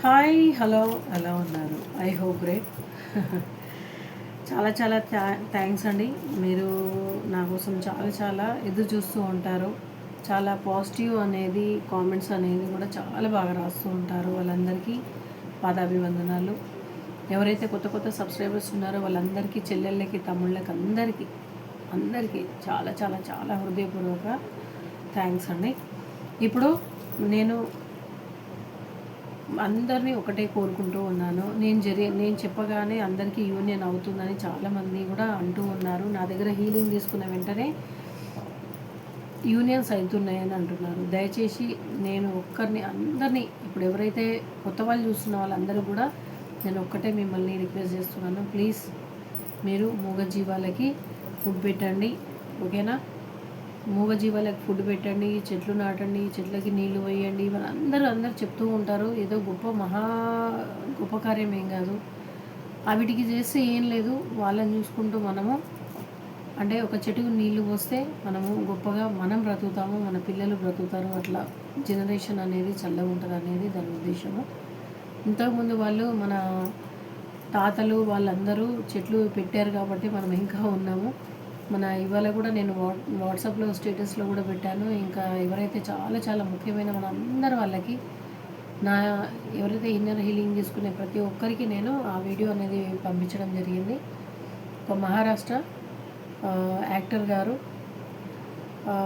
Hi hello ఎలా ఉన్నారు? I hope great. చాలా చాలా థ్యాంక్స్ అండి. మీరు నా కోసం చాలా చాలా ఎదురు చూస్తూ ఉంటారు. చాలా పాజిటివ్ అనేది కామెంట్స్ అనేది కూడా చాలా బాగా రాస్తూ ఉంటారు. వాళ్ళందరికీ పాదాభివందనాలు. ఎవరైతే కొత్త కొత్త సబ్స్క్రైబర్స్ ఉన్నారో వాళ్ళందరికీ, చెల్లెళ్ళకి, తమ్ముళ్ళకి, అందరికీ చాలా చాలా చాలా హృదయపూర్వక థ్యాంక్స్ అండి. ఇప్పుడు నేను అందరినీ ఒకటే కోరుకుంటూ ఉన్నాను. నేను చెప్పగానే అందరికీ యూనియన్ అవుతుందని చాలామంది కూడా అంటూ ఉన్నారు. నా దగ్గర హీలింగ్ తీసుకున్న వెంటనే యూనియన్స్ అవుతున్నాయని అంటున్నారు. దయచేసి నేను అందరినీ ఇప్పుడు ఎవరైతే కొత్త వాళ్ళు చూస్తున్న వాళ్ళందరూ కూడా నేను ఒక్కటే మిమ్మల్ని రిక్వెస్ట్ చేస్తున్నాను. ప్లీజ్ మీరు మూగజీవాలకి ఫుడ్ పెట్టండి, ఓకేనా? మూగజీవాలకు ఫుడ్ పెట్టండి, చెట్లు నాటండి, చెట్లకి నీళ్లు వేయండి. ఇవన్నీ అందరూ చెప్తూ ఉంటారు. ఏదో గొప్ప కార్యం ఏం కాదు. వీటికి చేస్తే ఏం లేదు. వాళ్ళని చూసుకుంటూ మనము అంటే ఒక చెట్టుకు నీళ్లు పోస్తే మనము గొప్పగా మనం బ్రతుకుతాము, మన పిల్లలు బ్రతుకుతారు. అట్లా జనరేషన్ అనేది చల్లగా ఉంటుంది అనేది దాని ఉద్దేశము. ఇంతకుముందు వాళ్ళు మన తాతలు వాళ్ళందరూ చెట్లు పెట్టారు కాబట్టి మనం ఇంకా ఉన్నాము. ఇవాళ కూడా నేను వాట్సాప్లో స్టేటస్లో కూడా పెట్టాను. ఇంకా ఎవరైతే చాలా చాలా ముఖ్యమైన మన అందరి వాళ్ళకి ఎవరైతే ఇన్నర్ హీలింగ్ తీసుకునే ప్రతి ఒక్కరికి నేను ఆ వీడియో అనేది పంపించడం జరిగింది. ఒక మహారాష్ట్ర యాక్టర్ గారు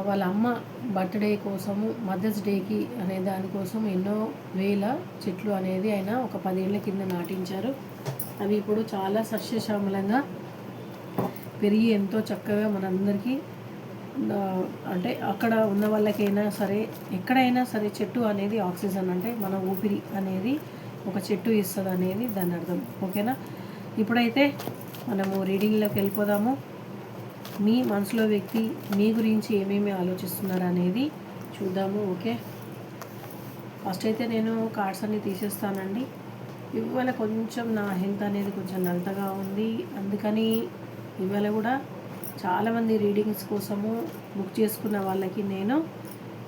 వాళ్ళ అమ్మ బర్త్డే కోసము, మదర్స్ డేకి అనే దానికోసం ఎన్నో వేల చెట్లు అనేది ఆయన ఒక 10 ఏళ్ల కింద నాటించారు. అవి ఇప్పుడు చాలా సస్యశ్యామలంగా పెరిగి ఎంతో చక్కగా మనందరికీ అంటే అక్కడ ఉన్న వాళ్ళకైనా సరే, ఎక్కడైనా సరే చెట్టు అనేది ఆక్సిజన్ అంటే మన ఊపిరి అనేది ఒక చెట్టు ఇస్తుంది అనేది దాని అర్థం, ఓకేనా? ఇప్పుడైతే మనము రీడింగ్లోకి వెళ్ళిపోదాము. మీ మనసులో వ్యక్తి మీ గురించి ఏమేమి ఆలోచిస్తున్నారు అనేది చూద్దాము, ఓకే? ఫస్ట్ అయితే నేను కార్డ్స్ అన్నీ తీసేస్తానండి. ఇవాళ కొంచెం నా హెల్త్ అనేది కొంచెం నలతగా ఉంది, అందుకని ఇవాళ కూడా చాలామంది రీడింగ్స్ కోసము బుక్ చేసుకున్న వాళ్ళకి నేను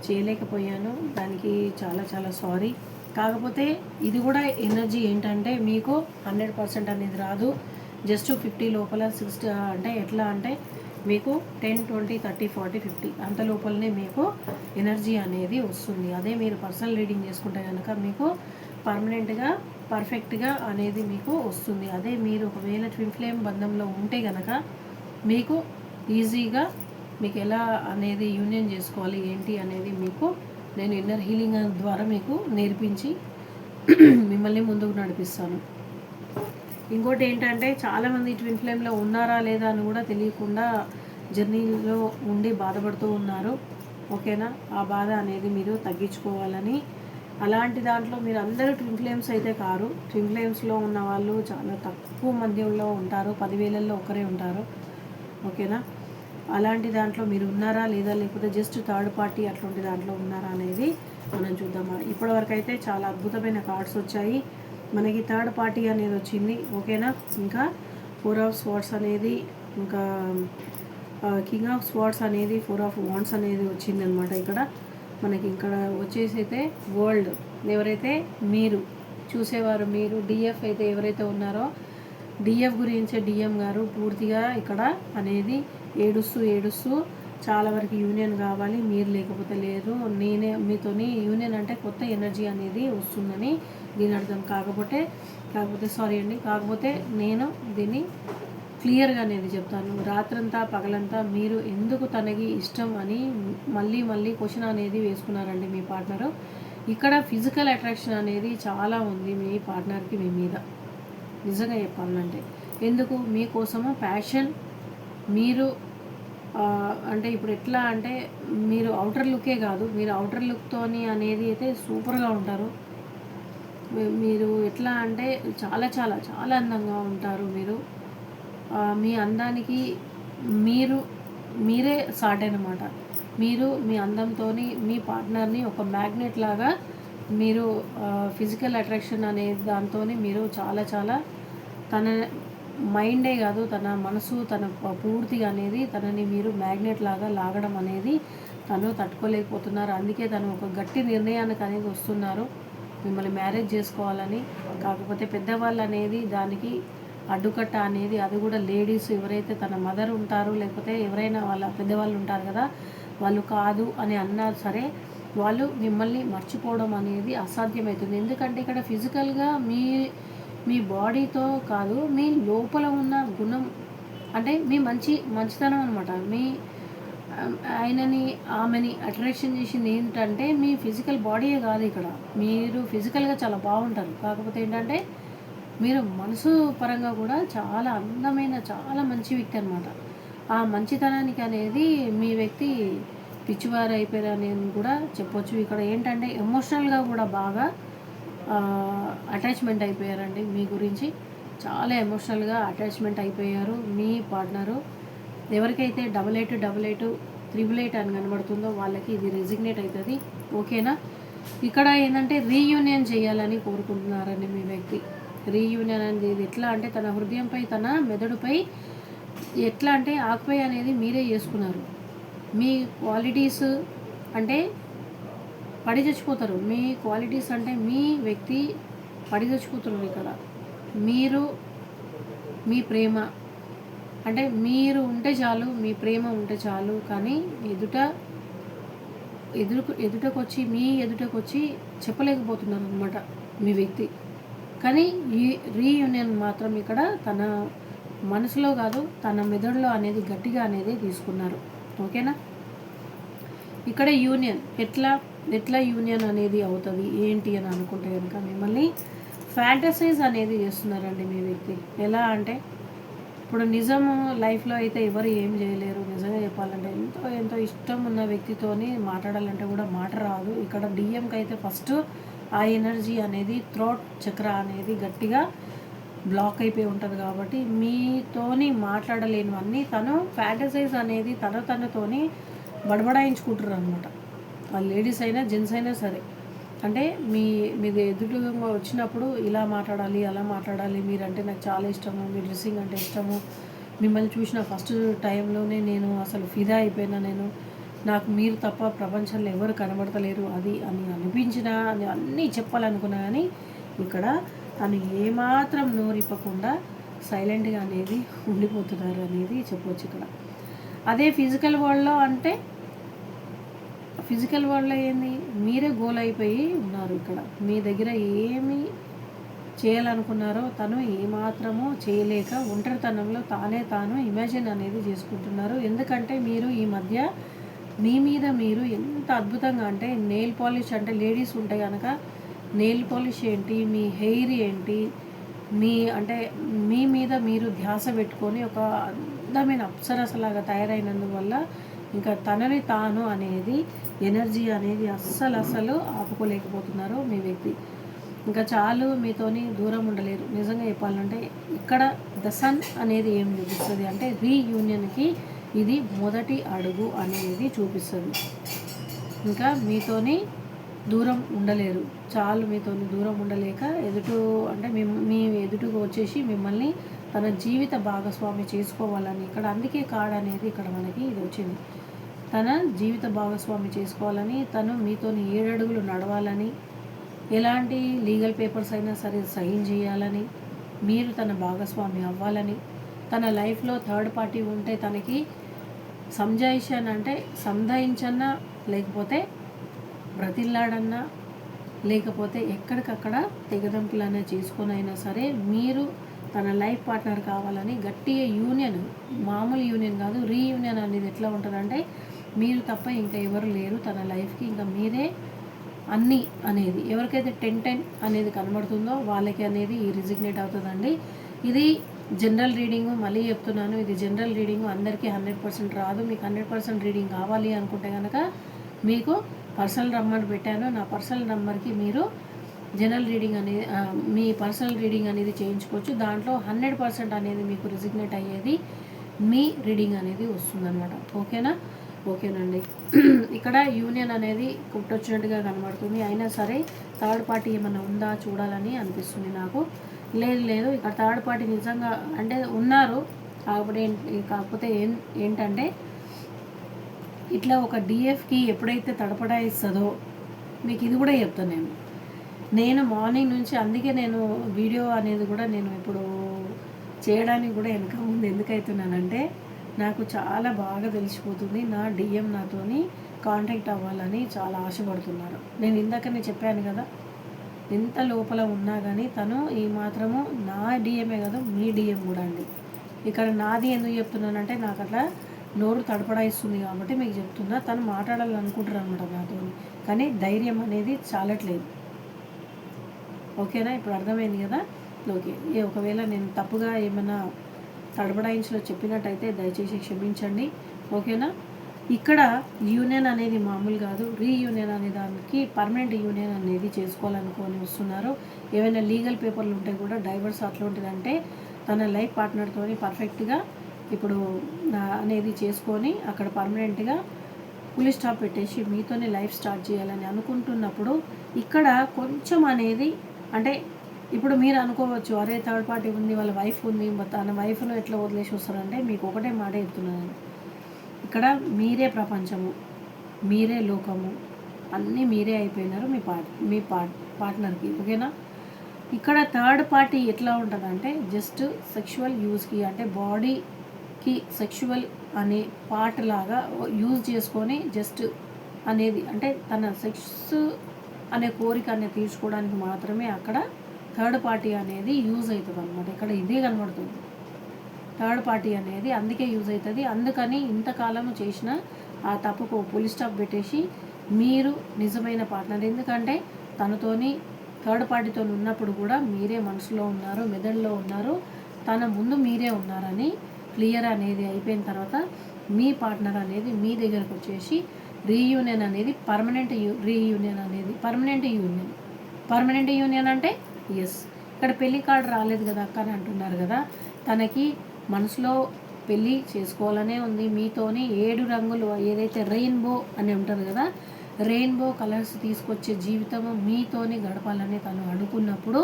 చేయలేకపోయాను. దానికి చాలా చాలా సారీ. కాకపోతే ఇది కూడా ఎనర్జీ ఏంటంటే మీకు 100% అనేది రాదు. జస్ట్ 50 లోపల 60 అంటే ఎట్లా అంటే మీకు 10, 20, 30, 40, 50 అంత లోపలనే మీకు ఎనర్జీ అనేది వస్తుంది. అదే మీరు పర్సనల్ రీడింగ్ చేసుకుంటే కనుక మీకు పర్ఫెక్ట్గా అనేది మీకు వస్తుంది. అదే మీరు ఒకవేళ ట్విన్ ఫ్లేమ్ బంధంలో ఉంటే కనుక మీకు ఈజీగా మీకు ఎలా అనేది యూనియన్ చేసుకోవాలి ఏంటి అనేది మీకు నేను ఇన్నర్ హీలింగ్ ద్వారా మీకు నేర్పించి మిమ్మల్ని ముందుకు నడిపిస్తాను. ఇంకోటి ఏంటంటే చాలామంది ట్విన్ ఫ్లేమ్లో ఉన్నారా లేదా అని కూడా తెలియకుండా జర్నీలో ఉండి బాధపడుతూ ఉన్నారు, ఓకేనా? ఆ బాధ అనేది మీరు తగ్గించుకోవాలని. అలాంటి దాంట్లో మీరు అందరూ ట్విన్ ఫ్లేమ్స్ అయితే కారు. ట్విన్ ఫ్లేమ్స్లో ఉన్న వాళ్ళు చాలా తక్కువ మందిలో ఉంటారు, 10,000లో ఒకరే ఉంటారు, ఓకేనా? అలాంటి దాంట్లో మీరు ఉన్నారా లేదా, లేకపోతే జస్ట్ థర్డ్ పార్టీ అట్లాంటి దాంట్లో ఉన్నారా అనేది మనం చూద్దామా. ఇప్పటివరకు అయితే చాలా అద్భుతమైన కార్డ్స్ వచ్చాయి. మనకి థర్డ్ పార్టీ అనేది వచ్చింది, ఓకేనా? ఇంకా 4 ఆఫ్ స్వార్డ్స్ అనేది, ఇంకా కింగ్ ఆఫ్ స్వార్డ్స్ అనేది, 4 ఆఫ్ వాండ్స్ అనేది వచ్చిందనమాట. ఇక్కడ మనకి ఇక్కడ వచ్చేసి అయితే వరల్డ్. ఎవరైతే మీరు చూసేవారు, మీరు డిఎఫ్ అయితే ఎవరైతే ఉన్నారో డిఎఫ్ గురించే డిఎం గారు పూర్తిగా ఇక్కడ అనేది ఏడుస్తూ చాలా వరకు యూనియన్ కావాలి, మీరు లేకపోతే లేదు, నేనే మీతోని యూనియన్ అంటే కొత్త ఎనర్జీ అనేది వస్తుందని దీని అర్థం. కాకపోతే సారీ అండి, కాకపోతే నేను దీన్ని క్లియర్గా అనేది చెప్తాను. రాత్రంతా పగలంతా మీరు ఎందుకు తనకి ఇష్టం అని మళ్ళీ క్వశ్చన్ అనేది వేసుకున్నారండి మీ పార్ట్నరు. ఇక్కడ ఫిజికల్ అట్రాక్షన్ అనేది చాలా ఉంది మీ పార్ట్నర్కి మీ మీద, నిజంగా చెప్పాలంటే. ఎందుకు? మీకోసము ప్యాషన్. మీరు అంటే ఇప్పుడు ఎట్లా అంటే మీరు అవుటర్ లుక్కే కాదు, మీరు అవుటర్ లుక్తోని అనేది అయితే సూపర్గా ఉంటారు. మీరు ఎట్లా అంటే చాలా చాలా చాలా అందంగా ఉంటారు. మీరు మీ అందానికి మీరే సాటి అనమాట. మీరు మీ అందంతో మీ పార్ట్నర్ని ఒక మ్యాగ్నెట్ లాగా మీరు ఫిజికల్ అట్రాక్షన్ అనే దాంతో మీరు చాలా చాలా తన మైండే కాదు, తన మనసు, తన పూర్తిగా అనేది తనని మీరు మ్యాగ్నెట్ లాగా లాగడం అనేది తను తట్టుకోలేకపోతున్నారు. అందుకే తను ఒక గట్టి నిర్ణయానికి అనేది వస్తున్నారు. మిమ్మల్ని మ్యారేజ్ చేసుకోవాలని. కాకపోతే పెద్దవాళ్ళు అనేది దానికి అడ్డుకట్ట అనేది, అది కూడా లేడీస్ ఎవరైతే తన మదర్ ఉంటారో లేకపోతే ఎవరైనా వాళ్ళ పెద్దవాళ్ళు ఉంటారు కదా, వాళ్ళు కాదు అని అన్నా సరే వాళ్ళు మిమ్మల్ని మర్చిపోవడం అనేది అసాధ్యమవుతుంది. ఎందుకంటే ఇక్కడ ఫిజికల్గా మీ మీ బాడీతో కాదు, మీ లోపల ఉన్న గుణం అంటే మీ మంచితనం అనమాట. మీ ఆయనని ఆమెని అట్రాక్షన్ చేసింది ఏంటంటే మీ ఫిజికల్ బాడీయే కాదు, ఇక్కడ మీరు ఫిజికల్గా చాలా బాగుంటారు. కాకపోతే ఏంటంటే మీరు మనసు పరంగా కూడా చాలా అందమైన చాలా మంచి వ్యక్తి అనమాట. ఆ మంచితనానికి అనేది మీ వ్యక్తి పిచ్చివారు అయిపోయారని కూడా చెప్పొచ్చు. ఇక్కడ ఏంటంటే ఎమోషనల్గా కూడా బాగా అటాచ్మెంట్ అయిపోయారండి. మీ గురించి చాలా ఎమోషనల్గా అటాచ్మెంట్ అయిపోయారు మీ పార్ట్నరు. ఎవరికైతే 8888 888 అని కనబడుతుందో వాళ్ళకి ఇది రెసిగ్నేట్ అవుతుంది. ఓకేనా? ఇక్కడ ఏంటంటే రీయూనియన్ చేయాలని కోరుకుంటున్నారండి మీ వ్యక్తి. రీయూనియన్ అనేది ఇది ఎట్లా అంటే తన హృదయంపై తన మెదడుపై ఎట్లా అంటే ఆక్పై అనేది మీరే చేసుకున్నారు. మీ క్వాలిటీస్ అంటే పడి చచ్చిపోతారు. మీ క్వాలిటీస్ అంటే మీ వ్యక్తి పడి చచ్చిపోతున్నారు. ఇక్కడ మీరు మీ ప్రేమ అంటే మీరు ఉంటే చాలు, మీ ప్రేమ ఉంటే చాలు. కానీ ఎదుటకొచ్చి మీ ఎదుటకొచ్చి చెప్పలేకపోతున్నారు అనమాట మీ వ్యక్తి. కానీ ఈ రీయూనియన్ మాత్రం ఇక్కడ తన మనసులో కాదు తన మెదడులో అనేది గట్టిగా అనేది తీసుకున్నారు. ఓకేనా? ఇక్కడ యూనియన్ ఎట్లా యూనియన్ అనేది అవుతుంది ఏంటి అని అనుకుంటే కనుక మిమ్మల్ని ఫ్యాంటసైజ్ అనేది చేస్తున్నారండి మీ వ్యక్తి. ఎలా అంటే ఇప్పుడు నిజము లైఫ్లో అయితే ఎవరు ఏం చేయలేరు. నిజంగా చెప్పాలంటే ఎంతో ఇష్టం ఉన్న వ్యక్తితోని మాట్లాడాలంటే కూడా మాట రాదు. ఇక్కడ డిఎంకి అయితే ఫస్ట్ ఆ ఎనర్జీ అనేది థ్రోట్ చక్ర అనేది గట్టిగా బ్లాక్ అయిపోయి ఉంటుంది. కాబట్టి మీతోని మాట్లాడలేనివన్నీ తను ఫ్యాంటసైజ్ అనేది తనతోని బడబడాయించుకుంటారు అనమాట. వాళ్ళు లేడీస్ అయినా జెంట్స్ అయినా సరే. అంటే మీది ఎదురుగా వచ్చినప్పుడు ఇలా మాట్లాడాలి అలా మాట్లాడాలి, మీరంటే నాకు చాలా ఇష్టము, మీ డ్రెస్సింగ్ అంటే ఇష్టము, మిమ్మల్ని చూసిన ఫస్ట్ టైంలోనే నేను అసలు ఫిదా అయిపోయినా, నాకు మీరు తప్ప ప్రపంచంలో ఎవరు కనబడతలేరు అది అని అనిపించినా అని అన్నీ చెప్పాలనుకున్నా. కానీ ఇక్కడ తను ఏమాత్రం నోరిప్పకుండా సైలెంట్గా అనేది ఉండిపోతున్నారు అనేది చెప్పవచ్చు. ఇక్కడ అదే ఫిజికల్ వరల్డ్లో అంటే ఫిజికల్ వరల్డ్లో ఏంది, మీరే గోల్ అయిపోయి ఉన్నారు. ఇక్కడ మీ దగ్గర ఏమి చేయాలనుకున్నారో తను ఏమాత్రమో చేయలేక ఒంటరితనంలో తాను ఇమాజిన్ అనేది చేసుకుంటున్నారు. ఎందుకంటే మీరు ఈ మధ్య మీ మీద మీరు ఎంత అద్భుతంగా అంటే నెయిల్ పాలిష్ అంటే లేడీస్ ఉంటే కనుక నెయిల్ పాలిష్ ఏంటి, మీ హెయిర్ ఏంటి, మీ మీద మీరు ధ్యాస పెట్టుకొని ఒక అందమైన అప్సరసలాగా తయారైనందువల్ల ఇంకా తనని తాను అనేది ఎనర్జీ అనేది అస్సలు ఆపుకోలేకపోతున్నారు మీ వ్యక్తి. ఇంకా చాలు మీతోని దూరం ఉండలేరు. నిజంగా చెప్పాలంటే ఇక్కడ ద సన్ అనేది ఏం చూపిస్తుంది అంటే రీయూనియన్కి ఇది మొదటి అడుగు అనేది చూపిస్తుంది. ఇంకా మీతోని దూరం ఉండలేరు, చాలు మీతోని దూరం ఉండలేక మీ ఎదుటుకు వచ్చేసి మిమ్మల్ని తన జీవిత భాగస్వామి చేసుకోవాలని ఇక్కడ అందుకే కార్డ్ అనేది ఇక్కడ మనకి ఇది వచ్చింది. తన జీవిత భాగస్వామి చేసుకోవాలని, తను మీతోని 7 అడుగులు నడవాలని, ఎలాంటి లీగల్ పేపర్స్ అయినా సరే సైన్ చేయాలని, మీరు తన భాగస్వామి అవ్వాలని, తన లైఫ్లో థర్డ్ పార్టీ ఉంటే తనకి సంధాయించన్నా లేకపోతే బ్రతిల్లాడన్నా లేకపోతే ఎక్కడికక్కడ తెగదంపులనే చేసుకొని అయినా సరే మీరు తన లైఫ్ పార్ట్నర్ కావాలని గట్టిగా యూనియన్, మామూలు యూనియన్ కాదు రీయూనియన్ అనేది ఎట్లా ఉంటుందంటే మీరు తప్ప ఇంకా ఎవరు లేరు తన లైఫ్కి, ఇంకా మీరే అన్నీ అనేది ఎవరికైతే 10-10 అనేది కనబడుతుందో వాళ్ళకి అనేది ఈ రిజిగ్నేట్ అవుతుందండి. ఇది జనరల్ రీడింగు, మళ్ళీ చెప్తున్నాను ఇది జనరల్ రీడింగు, అందరికీ 100% రాదు. మీకు 100% రీడింగ్ కావాలి అనుకుంటే కనుక మీకు పర్సనల్ నెంబర్ పెట్టాను. నా పర్సనల్ నెంబర్కి మీరు జనరల్ రీడింగ్ అనేది మీ పర్సనల్ రీడింగ్ అనేది చేయించుకోవచ్చు. దాంట్లో 100% అనేది మీకు రిజిగ్నేట్ అయ్యేది మీ రీడింగ్ అనేది వస్తుందన్నమాట. ఓకేనండి. ఇక్కడ యూనియన్ అనేది కుట్టొచ్చినట్టుగా కనబడుతుంది. అయినా సరే థర్డ్ పార్టీ ఏమైనా ఉందా చూడాలని అనిపిస్తుంది నాకు. లేదు ఇక్కడ థర్డ్ పార్టీ నిజంగా అంటే ఉన్నారు. కాకపోతే ఏంటంటే ఇట్లా ఒక డిఎఫ్కి ఎప్పుడైతే తడపడాయిస్తుందో మీకు ఇది కూడా చెప్తాను నేను. నేను మార్నింగ్ నుంచి అందుకే నేను వీడియో అనేది కూడా నేను ఇప్పుడు చేయడానికి కూడా వెనక ముందు ఎందుకు అవుతున్నానంటే నాకు చాలా బాగా తెలిసిపోతుంది. నా డిఎం నాతోని కాంటాక్ట్ అవ్వాలని చాలా ఆశపడుతున్నారు. నేను ఇందాకనే చెప్పాను కదా, ఎంత లోపల ఉన్నా కానీ తను ఈ మాత్రము నా డిఎంఏ కాదు మీ డిఎం కూడా అండి. ఇక్కడ నాది ఎందుకు చెప్తున్నానంటే నాకు అట్లా నోరు తడపడాయిస్తుంది కాబట్టి మీకు చెప్తున్నా. తను మాట్లాడాలనుకుంటారు అనమాట నాతో, కానీ ధైర్యం అనేది చాలట్లేదు. ఓకేనా, ఇప్పుడు అర్థమైంది కదా. ఓకే, ఒకవేళ నేను తప్పుగా ఏమైనా తడబడాయించులో చెప్పినట్టయితే దయచేసి క్షమించండి. ఓకేనా. ఇక్కడ యూనియన్ అనేది మామూలు కాదు, రీయూనియన్ అనే దానికి పర్మనెంట్ యూనియన్ అనేది చేసుకోవాలనుకొని వస్తున్నారు. ఏమైనా లీగల్ పేపర్లు ఉంటే కూడా డైవర్స్ అట్లాంటిదంటే తన లైఫ్ పార్ట్నర్తో పర్ఫెక్ట్గా ఇప్పుడు అనేది చేసుకొని అక్కడ పర్మనెంట్గా పులి స్టాప్ పెట్టేసి మీతోనే లైఫ్ స్టార్ట్ చేయాలని అనుకుంటున్నప్పుడు ఇక్కడ కొంచెం అనేది అంటే ఇప్పుడు మీరు అనుకోవచ్చు, అరే థర్డ్ పార్టీ ఉంది, వాళ్ళ వైఫ్ ఉంది, తన వైఫ్ను ఎట్లా వదిలేసి వస్తారంటే మీకు ఒకటే మాట చెప్తున్నాను. ఇక్కడ మీరే ప్రపంచము, మీరే లోకము, అన్నీ మీరే అయిపోయినారు మీ పార్ట్నర్కి. ఓకేనా. ఇక్కడ థర్డ్ పార్టీ ఎట్లా ఉంటుందంటే జస్ట్ సెక్షువల్ యూజ్కి, అంటే బాడీకి సెక్షువల్ అనే పార్ట్ లాగా యూజ్ చేసుకొని జస్ట్ అనేది అంటే తన సెక్స్ అనే కోరిక అనేది తీర్చుకోవడానికి మాత్రమే అక్కడ థర్డ్ పార్టీ అనేది యూజ్ అవుతుంది అనమాట. ఇక్కడ ఇదే కనబడుతుంది థర్డ్ పార్టీ అనేది, అందుకే యూజ్ అవుతుంది. అందుకని ఇంతకాలము చేసిన ఆ తప్పుకు పులి స్టాప్ పెట్టేసి మీరు నిజమైన పార్ట్నర్. ఎందుకంటే తనతోని థర్డ్ పార్టీతో ఉన్నప్పుడు కూడా మీరే మనసులో ఉన్నారు, మెదడులో ఉన్నారు, తన ముందు మీరే ఉన్నారని క్లియర్ అనేది అయిపోయిన తర్వాత మీ పార్ట్నర్ అనేది మీ దగ్గరకు వచ్చేసి రీయూనియన్ అనేది పర్మనెంట్ రీయూనియన్ అనేది పర్మనెంట్ యూనియన్ అంటే ఎస్. ఇక్కడ పెళ్లి కార్డు రాలేదు కదా అక్క అని అంటున్నారు కదా, తనకి మనసులో పెళ్ళి చేసుకోవాలనే ఉంది మీతోని. 7 రంగులు ఏదైతే రెయిన్బో అని ఉంటుంది కదా, రెయిన్బో కలర్స్ తీసుకొచ్చే జీవితము మీతోని గడపాలని తను అనుకున్నప్పుడు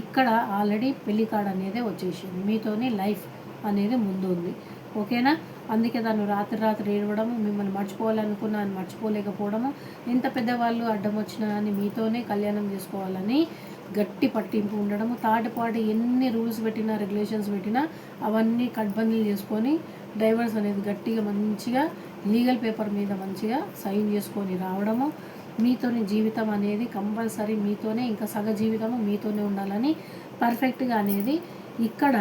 ఇక్కడ ఆల్రెడీ పెళ్లి కార్డు అనేది వచ్చేసింది, మీతోని లైఫ్ అనేది ముందు ఉంది. ఓకేనా. అందుకే తను రాత్రి ఏడవడము, మిమ్మల్ని మర్చిపోవాలనుకున్నా అని మర్చిపోలేకపోవడము, ఎంత పెద్దవాళ్ళు అడ్డం వచ్చినా అని మీతోనే కళ్యాణం చేసుకోవాలని గట్టి పట్టింపు ఉండడము, థర్డ్ పార్టీ ఎన్ని రూల్స్ పెట్టినా రెగ్యులేషన్స్ పెట్టినా అవన్నీ కట్బందీలు చేసుకొని డైవర్స్ అనేది గట్టిగా మంచిగా లీగల్ పేపర్ మీద మంచిగా సైన్ చేసుకొని రావడము, మీతోని జీవితం అనేది కంపల్సరీ మీతోనే, ఇంకా సగ జీవితము మీతోనే ఉండాలని పర్ఫెక్ట్గా అనేది ఇక్కడ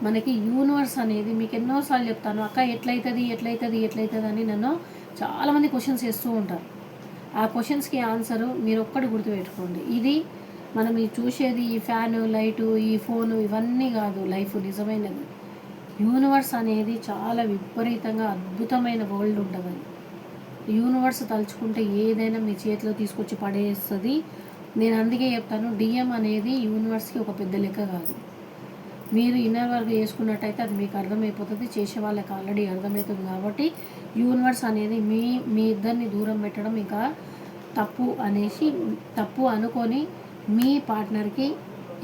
మనకి యూనివర్స్ అనేది. మీకు ఎన్నోసార్లు చెప్తాను అక్క ఎట్లయితుంది అని నన్ను చాలామంది క్వశ్చన్స్ వేస్తూ ఉంటారు. ఆ క్వశ్చన్స్కి ఆన్సరు మీరు ఒక్కటి గుర్తుపెట్టుకోండి, ఇది మనం ఈ చూసేది ఈ ఫ్యాను లైటు ఈ ఫోను ఇవన్నీ కాదు లైఫ్ నిజమైనది. యూనివర్స్ అనేది చాలా విపరీతంగా అద్భుతమైన వరల్డ్ ఉంటుంది. యూనివర్స్ తలుచుకుంటే ఏదైనా మీ చేతిలో తీసుకొచ్చి పడేస్తుంది. నేను అందుకే చెప్తాను, డిఎం అనేది యూనివర్స్కి ఒక పెద్ద లెక్క కాదు. మీరు ఇన్నర్ వర్క్ చేసుకున్నట్టయితే అది మీకు అర్థమైపోతుంది, చేసే వాళ్ళకి ఆల్రెడీ అర్థమవుతుంది. కాబట్టి యూనివర్స్ అనేది మీ ఇద్దరిని దూరం పెట్టడం ఇంకా తప్పు అనుకొని మీ పార్ట్నర్కి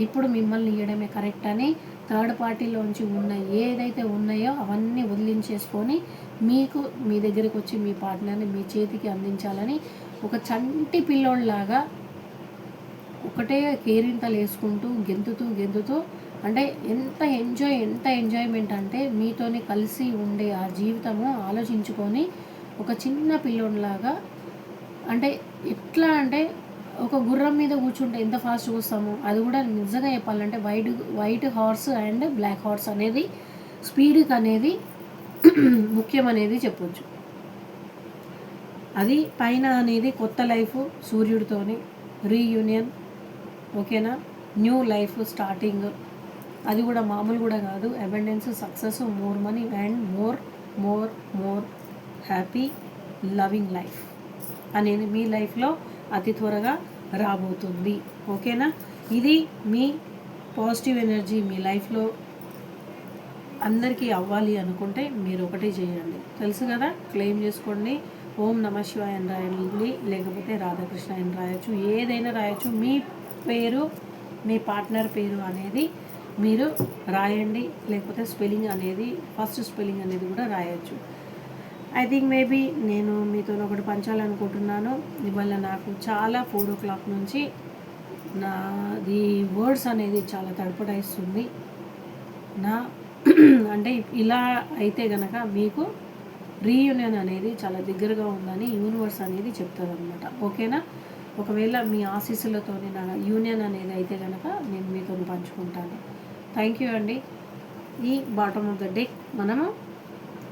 ఇప్పుడు మిమ్మల్ని ఇవ్వడమే కరెక్ట్ అని థర్డ్ పార్టీలోంచి ఉన్న ఏదైతే ఉన్నాయో అవన్నీ వదిలించేసుకొని మీకు మీ దగ్గరికి వచ్చి మీ పార్ట్నర్ని మీ చేతికి అందించాలని ఒక చంటి పిల్లోళ్ళలాగా ఒకటే కేరింతలు వేసుకుంటూ గెంతుతూ అంటే ఎంత ఎంజాయ్మెంట్ అంటే మీతోని కలిసి ఉండే ఆ జీవితము ఆలోచించుకొని ఒక చిన్న పిల్లోడిలాగా, అంటే ఎట్లా అంటే ఒక గుర్రం మీద కూర్చుంటే ఎంత ఫాస్ట్ వస్తామో అది కూడా నిజంగా చెప్పాలంటే white horse and black horse అనేది స్పీడ్కి అనేది ముఖ్యమనేది చెప్పొచ్చు. అది పైన అనేది కొత్త లైఫ్ సూర్యుడితోని రీయూనియన్. ఓకేనా. న్యూ లైఫ్ స్టార్టింగ్, అది కూడా మామూలు కూడా కాదు. Abundance, success, more money and more happy loving life అనేది మీ లైఫ్లో అతి త్వరగా రాబోతుంది. ఓకేనా. ఇది మీ పాజిటివ్ ఎనర్జీ మీ లైఫ్లో అందరికీ అవ్వాలి అనుకుంటే మీరు ఒకటే చేయండి, తెలుసు కదా, క్లెయిమ్ చేసుకోండి. ఓం నమ శివాయ అని రాయండి, లేకపోతే రాధాకృష్ణ అని రాయొచ్చు, ఏదైనా రాయొచ్చు. మీ పేరు మీ పార్ట్నర్ పేరు అనేది మీరు రాయండి, లేకపోతే స్పెల్లింగ్ అనేది ఫస్ట్ స్పెల్లింగ్ అనేది కూడా రాయొచ్చు. ఐ థింక్ మేబీ నేను మీతో ఒకటి పంచాలనుకుంటున్నాను. ఇవాళ నాకు చాలా 4 o'clock నుంచి నాది వర్డ్స్ అనేది చాలా తడపడాయిస్తుంది. నా అంటే ఇలా అయితే గనక మీకు రీయూనియన్ అనేది చాలా దగ్గరగా ఉందని యూనివర్స్ అనేది చెప్తుందన్నమాట. ఓకేనా? ఒకవేళ మీ ఆశీస్సులతోని నా యూనియన్ అనేది అయితే కనుక నేను మీతో పంచుకుంటాను. థ్యాంక్ యూ అండి. ఈ బాటమ్ ఆఫ్ ద డెక్ మనము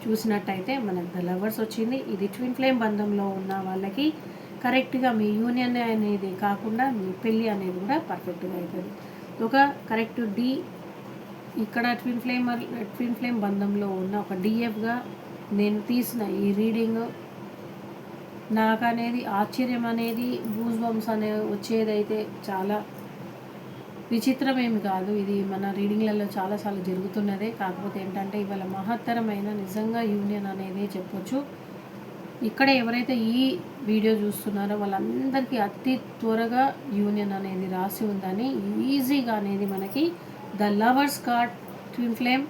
చూసినట్టయితే మనకు ద లవర్స్ వచ్చింది. ఇది ట్విన్ ఫ్లేమ్ బంధంలో ఉన్న వాళ్ళకి కరెక్ట్గా మీ యూనియన్ అనేది కాకుండా మీ పెళ్ళి అనేది కూడా పర్ఫెక్ట్గా అవుతుంది. ఒక కరెక్ట్ డి ఇక్కడ ట్విన్ ఫ్లేమ్ బంధంలో ఉన్న ఒక డిఎఫ్గా నేను తీసిన ఈ రీడింగ్ నాకు అనేది ఆశ్చర్యం అనేది గూస్ బంప్స్ అనే వచ్చేదైతే చాలా విచిత్రమేమి కాదు. ఇది మన రీడింగ్లలో చాలాసార్లు జరుగుతున్నదే. కాకపోతే ఏంటంటే ఇవాళ మహత్తరమైన నిజంగా యూనియన్ అనేది చెప్పొచ్చు. ఇక్కడ ఎవరైతే ఈ వీడియో చూస్తున్నారో వాళ్ళందరికీ అతి త్వరగా యూనియన్ అనేది రాసి ఉందని ఈజీగా అనేది మనకి the lovers card twin flame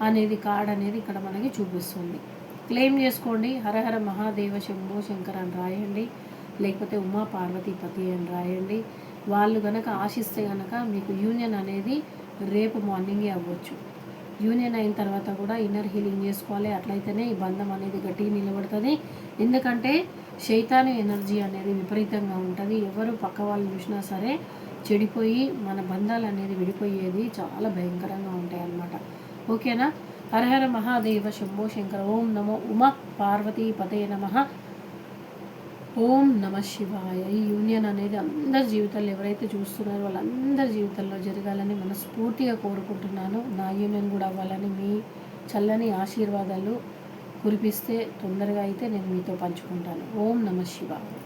అనేది కార్డ్ అనేది ఇక్కడ మనకి చూపిస్తుంది. క్లెయిమ్ చేసుకోండి. హరహర మహాదేవ శంభో శంకర్ అని రాయండి, లేకపోతే ఉమా పార్వతీపతి అని రాయండి. వాళ్ళు కనుక ఆశిస్తే కనుక మీకు యూనియన్ అనేది రేపు మార్నింగే అవ్వచ్చు. యూనియన్ అయిన తర్వాత కూడా ఇన్నర్ హీలింగ్ చేసుకోవాలి. అట్లయితేనే ఈ బంధం అనేది గట్టిగా నిలబడుతుంది. ఎందుకంటే శైతాను ఎనర్జీ అనేది విపరీతంగా ఉంటుంది. ఎవరు పక్క వాళ్ళు చూసినా సరే చెడిపోయి మన బంధాలు అనేది విడిపోయేది చాలా భయంకరంగా ఉంటాయి అన్నమాట. ఓకేనా? హరహర మహాదేవ శంభో శంకర. ఓం నమో ఉమా పార్వతీపతే నమః. ఓం నమ శివాయ. ఈ యూనియన్ అనేది అందరి జీవితాల్లో ఎవరైతే చూస్తున్నారో వాళ్ళందరి జీవితంలో జరగాలని మనస్ఫూర్తిగా కోరుకుంటున్నాను. నా యూనియన్ కూడా అవ్వాలని మీ చల్లని ఆశీర్వాదాలు కురిపిస్తే తొందరగా అయితే నేను మీతో పంచుకుంటాను. ఓం నమ శివాయ.